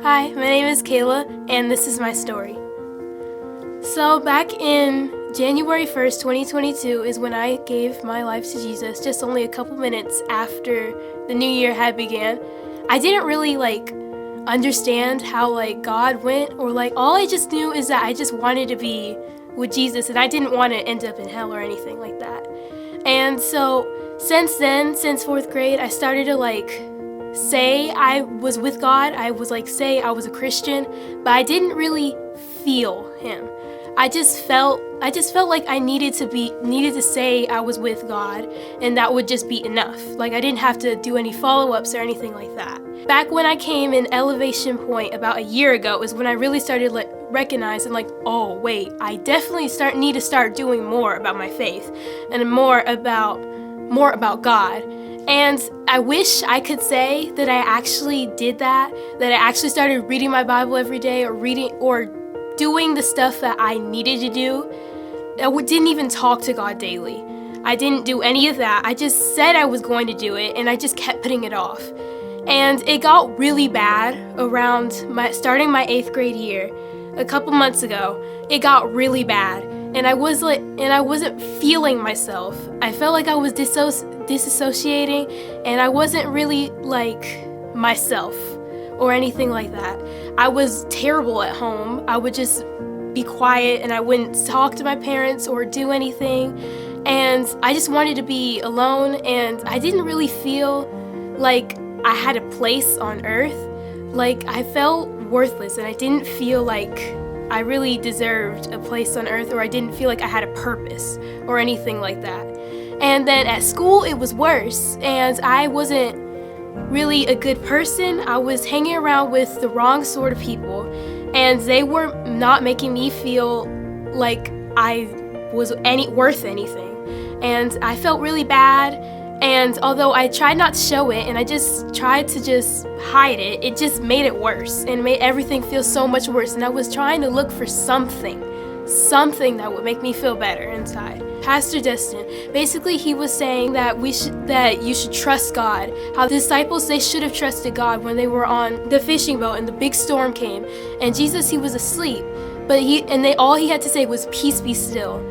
Hi, my name is Caylah, and this is my story. So back in January 1st, 2022 is when I gave my life to Jesus, just only a couple minutes after the new year had began. I didn't really understand how God went, or all I just knew is that I just wanted to be with Jesus, and I didn't want to end up in hell or anything like that. And so since then, since 4th grade, I started to say I was with God. I was say I was a Christian, but I didn't really feel him. I just felt like I needed to say I was with God, and that would just be enough. I didn't have to do any follow-ups or anything like that. Back when I came in Elevation Point about a year ago is when I really started recognizing oh wait, I definitely need to start doing more about my faith and more about God. And I wish I could say that I actually did that I actually started reading my Bible every day, or doing the stuff that I needed to do. I didn't even talk to God daily. I didn't do any of that. I just said I was going to do it, and I just kept putting it off. And it got really bad around starting my 8th grade year. A couple months ago, it got really bad, and I wasn't feeling myself. I felt like I was disassociating, and I wasn't really myself or anything like that. I was terrible at home. I would just be quiet, and I wouldn't talk to my parents or do anything, and I just wanted to be alone, and I didn't really feel like I had a place on earth. I felt worthless, and I didn't feel like I really deserved a place on earth, or I didn't feel like I had a purpose or anything like that. And then at school it was worse, and I wasn't really a good person. I was hanging around with the wrong sort of people, and they were not making me feel like I was worth anything. And I felt really bad. And although I tried not to show it, and I just tried to hide it, it just made it worse and made everything feel so much worse. And I was trying to look for something that would make me feel better inside. Pastor Destin, basically he was saying that you should trust God. How the disciples, they should have trusted God when they were on the fishing boat and the big storm came. And Jesus, he was asleep, but all he had to say was, "Peace, be still."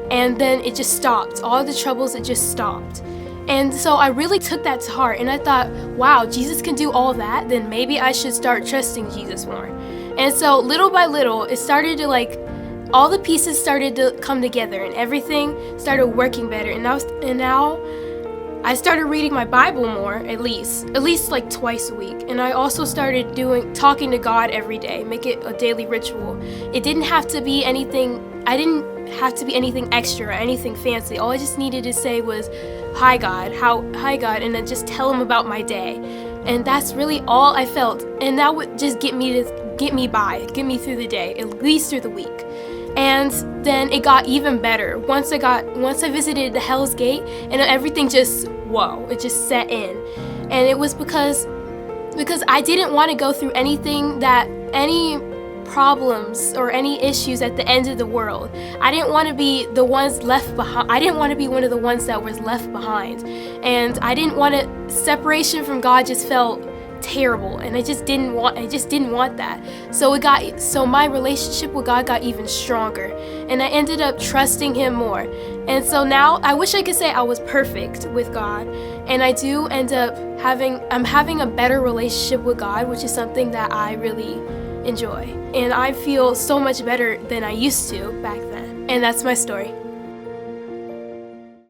And then it just stopped. All the troubles, it just stopped. And so I really took that to heart, and I thought, wow, Jesus can do all that, then maybe I should start trusting Jesus more. And so little by little, it started to all the pieces started to come together, and everything started working better. And now I started reading my Bible more, at least twice a week. And I also started talking to God every day, make it a daily ritual. It didn't have to be anything, I didn't have to be anything extra or anything fancy. All I just needed to say was, hi God, and then just tell him about my day. And that's really all I felt. And that would just get me through the day, at least through the week. And then it got even better once I visited the Hell's Gate, and everything it just set in. And it was because I didn't want to go through any problems or any issues at the end of the world. I didn't want to be the ones left behind. I didn't want to be one of the ones that was left behind. And I didn't want to, separation from God just felt terrible, and I just didn't want that. So my relationship with God got even stronger, and I ended up trusting him more. And so now I wish I could say I was perfect with God, and I do end up having a better relationship with God, which is something that I really enjoy. And I feel so much better than I used to back then. And that's my story.